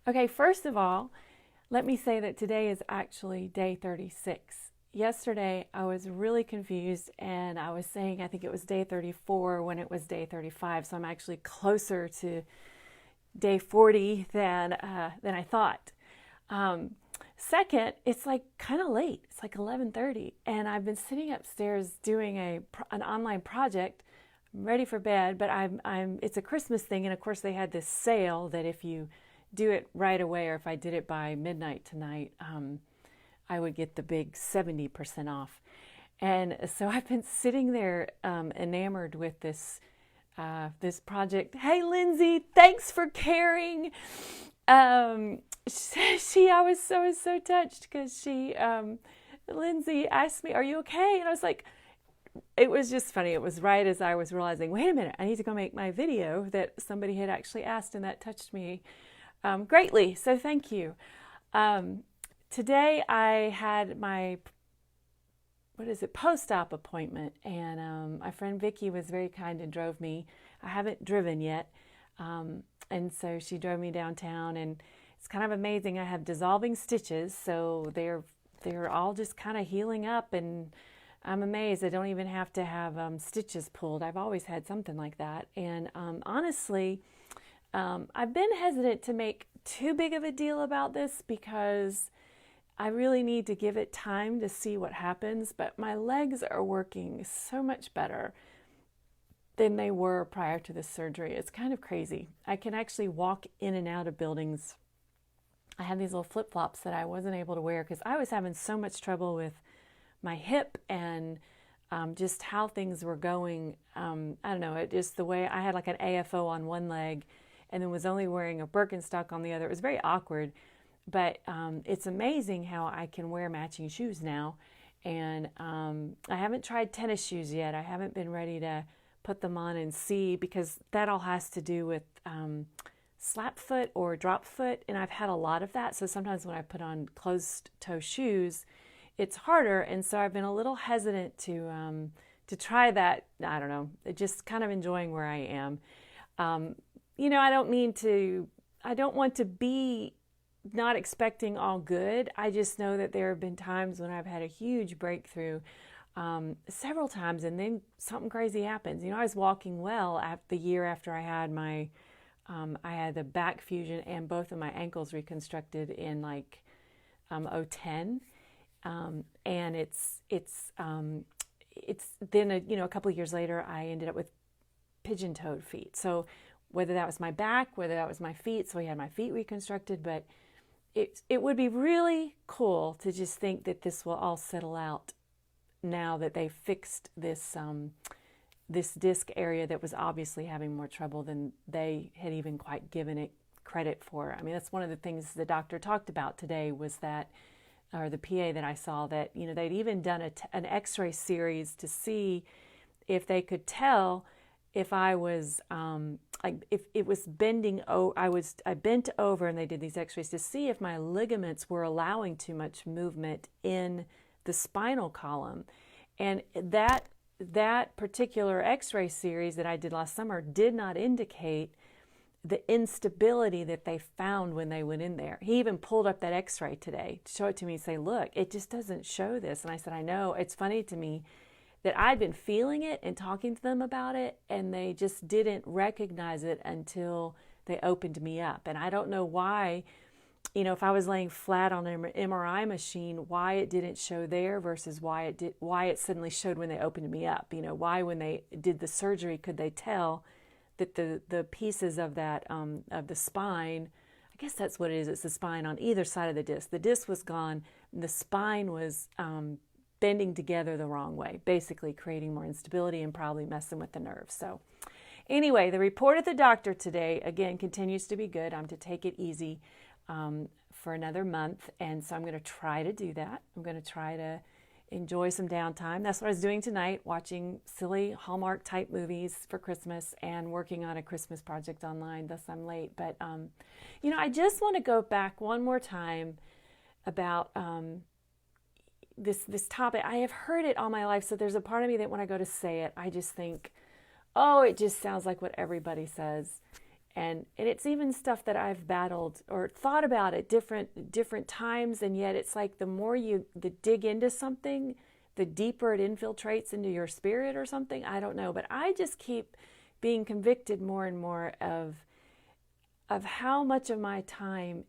Okay, first of all, let me say that today is actually day 36. Yesterday, I was really confused and I was saying I think it was day 34 when it was day 35. So I'm actually closer to day 40 than I thought. Um, Second, it's like kind of late. It's like 11:30, and I've been sitting upstairs doing an online project. I'm ready for bed, but I'm it's a Christmas thing, and of course they had this sale that if you do it right away, or if I did it by midnight tonight, I would get the big 70% off. And so I've been sitting there enamored with this project. Hey, Lindsay, thanks for caring. I was so touched because Lindsay asked me, "Are you okay?" And I was like, it was just funny. It was right as I was realizing, wait a minute, I need to go make my video that somebody had actually asked, and that touched me greatly. So thank you. Um, Today I had my post-op appointment, and my friend Vicky was very kind and drove me. I haven't driven yet, and so she drove me downtown, and it's kind of amazing. I have dissolving stitches, so they're all just kind of healing up, and I'm amazed. I don't even have to have stitches pulled. I've always had something like that, and honestly, I've been hesitant to make too big of a deal about this because I really need to give it time to see what happens, but my legs are working so much better than they were prior to this surgery. It's kind of crazy. I can actually walk in and out of buildings. I have these little flip-flops that I wasn't able to wear because I was having so much trouble with my hip and just how things were going. I don't know, it just the way I had like an AFO on one leg and then was only wearing a Birkenstock on the other. It was very awkward. But it's amazing how I can wear matching shoes now. And I haven't tried tennis shoes yet. I haven't been ready to put them on and see because that all has to do with slap foot or drop foot. And I've had a lot of that. So sometimes when I put on closed toe shoes, it's harder. And so I've been a little hesitant to try that. I don't know, just kind of enjoying where I am. I don't want to be not expecting all good. I just know that there have been times when I've had a huge breakthrough several times, and then something crazy happens. I was walking well the year after I had the back fusion and both of my ankles reconstructed in like 010, and it's then a couple of years later I ended up with pigeon-toed feet. So whether that was my back, whether that was my feet, so I had my feet reconstructed, but it would be really cool to just think that this will all settle out now that they fixed this disc area that was obviously having more trouble than they had even quite given it credit for. I mean, that's one of the things the doctor talked about today was that, or the PA that I saw, that they'd even done an X-ray series to see if they could tell if I was if it was bending. I bent over, and they did these X-rays to see if my ligaments were allowing too much movement in the spinal column, and that particular X-ray series that I did last summer did not indicate the instability that they found when they went in there. He even pulled up that X-ray today to show it to me and say, "Look, it just doesn't show this." And I said, "I know. It's funny to me that I'd been feeling it and talking to them about it, and they just didn't recognize it until they opened me up." And I don't know why, if I was laying flat on an MRI machine, why it didn't show there versus why it suddenly showed when they opened me up. Why when they did the surgery could they tell that the pieces of that of the spine, I guess that's what it is. It's the spine on either side of the disc. The disc was gone, and the spine was bending together the wrong way, basically creating more instability and probably messing with the nerves. So anyway, the report of the doctor today, again, continues to be good. I'm to take it easy for another month, and so I'm going to try to do that. I'm going to try to enjoy some downtime. That's what I was doing tonight, watching silly Hallmark type movies for Christmas and working on a Christmas project online, thus I'm late. But I just want to go back one more time about this topic. I have heard it all my life, so there's a part of me that when I go to say it, I just think, oh, it just sounds like what everybody says. And it's even stuff that I've battled or thought about at different times, and yet it's like the more you dig into something, the deeper it infiltrates into your spirit or something. I don't know, but I just keep being convicted more and more of how much of my time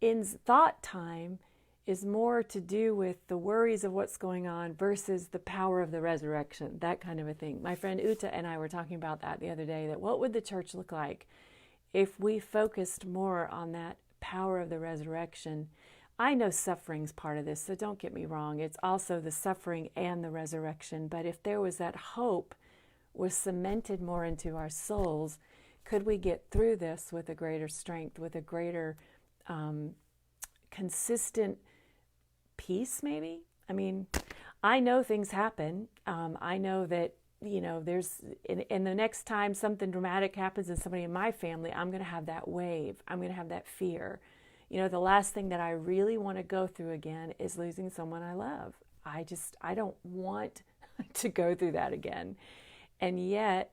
in thought time is more to do with the worries of what's going on versus the power of the resurrection, that kind of a thing. My friend Uta and I were talking about that the other day, that what would the church look like if we focused more on that power of the resurrection? I know suffering's part of this, so don't get me wrong. It's also the suffering and the resurrection. But if there was that hope was cemented more into our souls, could we get through this with a greater strength, with a greater consistent peace, maybe? I mean, I know things happen. I know that, there's, in the next time something dramatic happens in somebody in my family, I'm going to have that wave. I'm going to have that fear. The last thing that I really want to go through again is losing someone I love. I don't want to go through that again. And yet,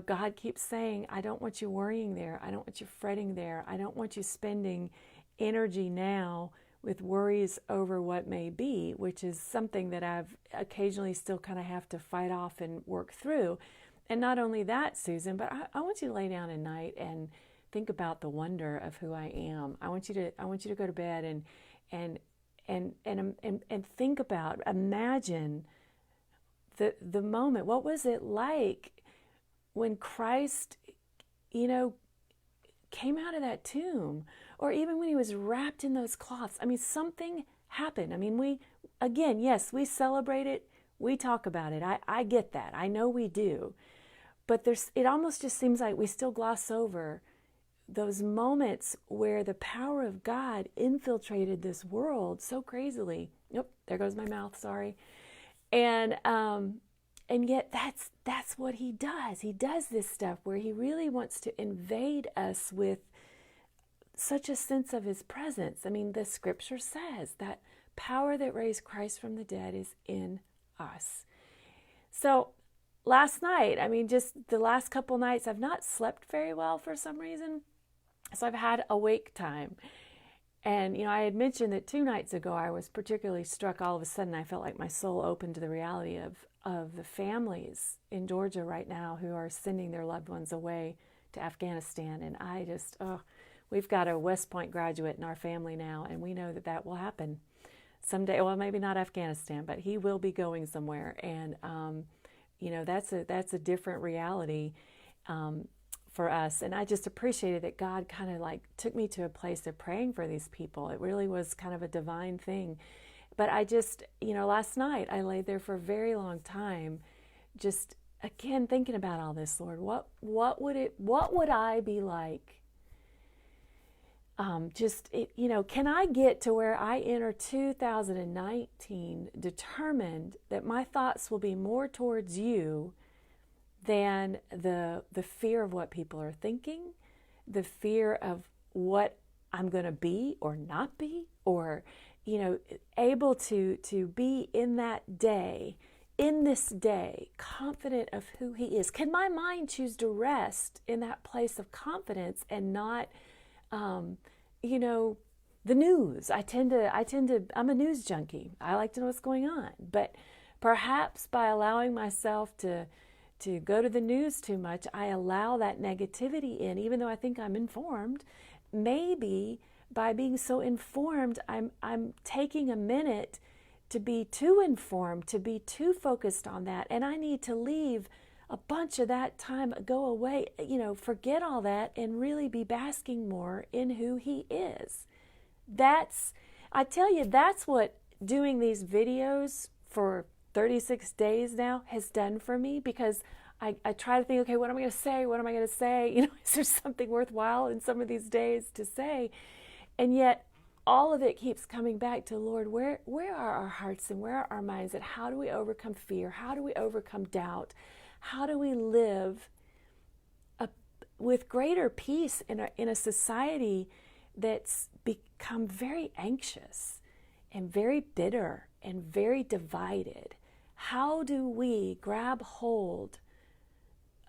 God keeps saying, I don't want you worrying there. I don't want you fretting there. I don't want you spending energy now with worries over what may be, which is something that I've occasionally still kind of have to fight off and work through. And not only that, Susan, but I want you to lay down at night and think about the wonder of who I am. I want you to go to bed and think about, imagine the moment. What was it like when Christ, came out of that tomb, or even when he was wrapped in those cloths? I mean, something happened. I mean, we celebrate it, we talk about it. I get that. I know we do. But it almost just seems like we still gloss over those moments where the power of God infiltrated this world so crazily. Nope, there goes my mouth, sorry. And yet that's what he does. He does this stuff where he really wants to invade us with such a sense of his presence. I mean, the scripture says that power that raised Christ from the dead is in us. So last night, just the last couple nights, I've not slept very well for some reason. So I've had awake time. And, I had mentioned that 2 nights ago, I was particularly struck. All of a sudden, I felt like my soul opened to the reality of the families in Georgia right now who are sending their loved ones away to Afghanistan. And I just, we've got a West Point graduate in our family now, and we know that will happen someday. Well, maybe not Afghanistan, but he will be going somewhere. And, that's a different reality for us. And I just appreciated that God kind of like took me to a place of praying for these people. It really was kind of a divine thing. But I just, last night I laid there for a very long time, just again thinking about all this, Lord. What would I be like? Can I get to where I enter 2019 determined that my thoughts will be more towards you than the fear of what people are thinking, the fear of what I'm going to be or not be, or, able to be in that day, in this day, confident of who he is? Can my mind choose to rest in that place of confidence and not, the news? I'm a news junkie. I like to know what's going on. But perhaps by allowing myself to go to the news too much, I allow that negativity in, even though I think I'm informed. Maybe by being so informed, I'm taking a minute to be too informed, to be too focused on that, and I need to leave a bunch of that time, go away, forget all that, and really be basking more in who he is. I tell you, that's what doing these videos for 36 days now has done for me, because I try to think, okay, what am I going to say? What am I going to say? Is there something worthwhile in some of these days to say? And yet all of it keeps coming back to, Lord, where are our hearts and where are our minds? And how do we overcome fear? How do we overcome doubt? How do we live with greater peace in a society that's become very anxious and very bitter and very divided? How do we grab hold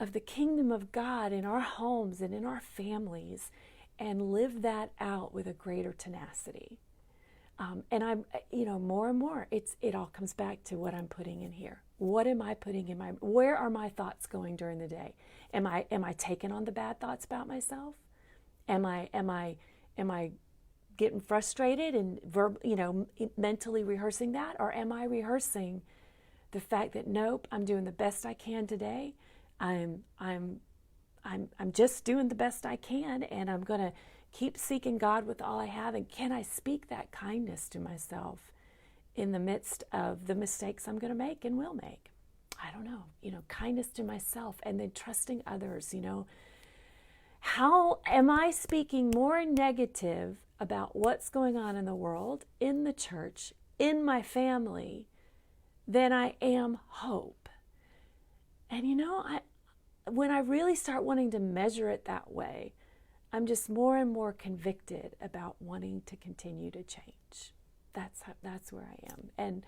of the kingdom of God in our homes and in our families, and live that out with a greater tenacity. And I'm, more and more, it all comes back to what I'm putting in here. What am I putting in where are my thoughts going during the day? Am I taking on the bad thoughts about myself? Am I getting frustrated and mentally rehearsing that? Or am I rehearsing the fact that, nope, I'm doing the best I can today. I'm just doing the best I can, and I'm going to keep seeking God with all I have. And can I speak that kindness to myself in the midst of the mistakes I'm going to make and will make? I don't know, kindness to myself, and then trusting others. How am I speaking more negative about what's going on in the world, in the church, in my family, than I am hope? And when I really start wanting to measure it that way, I'm just more and more convicted about wanting to continue to change. That's where I am. And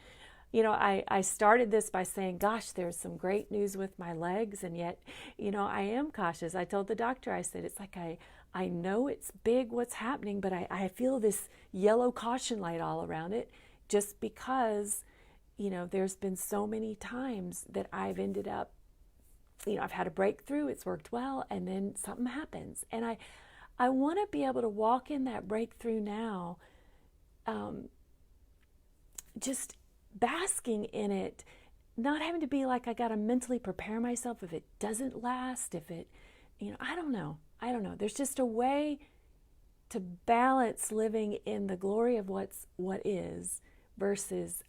I started this by saying, gosh, there's some great news with my legs, and yet, I am cautious. I told the doctor, I said, it's like I know it's big what's happening, but I feel this yellow caution light all around it, just because, there's been so many times that I've ended up, I've had a breakthrough, it's worked well, and then something happens. And I want to be able to walk in that breakthrough now, just basking in it, not having to be like I got to mentally prepare myself if it doesn't last, if it, I don't know. There's just a way to balance living in the glory of what is versus,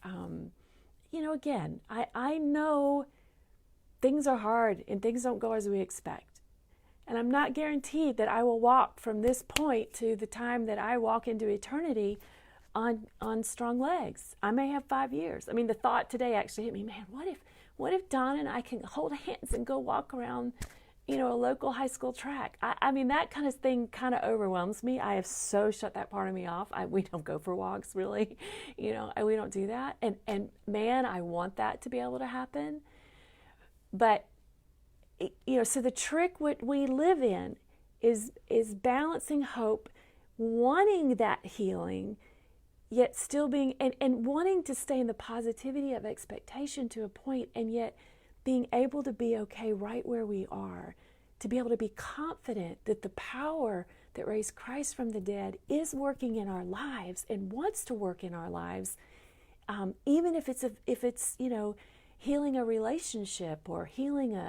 again, I know things are hard and things don't go as we expect. And I'm not guaranteed that I will walk from this point to the time that I walk into eternity on strong legs. I may have 5 years. I mean, the thought today actually hit me, man, what if Don and I can hold hands and go walk around, a local high school track? I mean, that kind of thing kind of overwhelms me. I have so shut that part of me off. We don't go for walks, really. We don't do that. And man, I want that to be able to happen. But, so the trick what we live in is balancing hope, wanting that healing, yet still being, and wanting to stay in the positivity of expectation to a point, and yet being able to be okay right where we are, to be able to be confident that the power that raised Christ from the dead is working in our lives and wants to work in our lives, even if it's healing a relationship or healing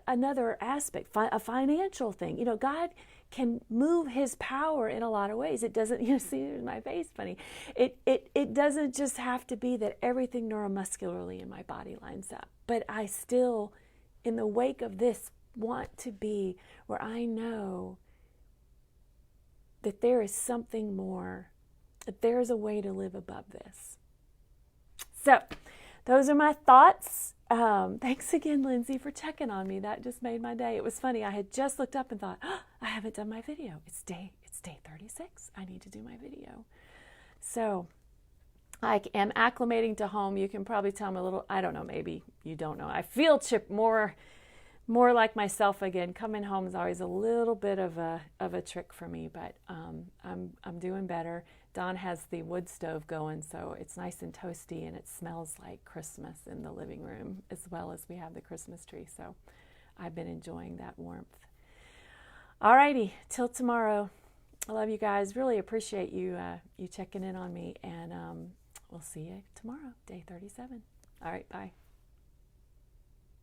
another aspect, a financial thing. God can move his power in a lot of ways. It doesn't, see my face funny. It doesn't just have to be that everything neuromuscularly in my body lines up. But I still, in the wake of this, want to be where I know that there is something more, that there is a way to live above this. So, those are my thoughts. Thanks again, Lindsay, for checking on me. That just made my day. It was funny. I had just looked up and thought, I haven't done my video. It's day 36. I need to do my video. So I am acclimating to home. You can probably tell I'm a little, I don't know, maybe you don't know. I feel more like myself again. Coming home is always a little bit of a trick for me, but I'm doing better. Don has the wood stove going, so it's nice and toasty, and it smells like Christmas in the living room, as well as we have the Christmas tree. So I've been enjoying that warmth. All righty, till tomorrow. I love you guys. Really appreciate you checking in on me, and we'll see you tomorrow, day 37. All right, bye.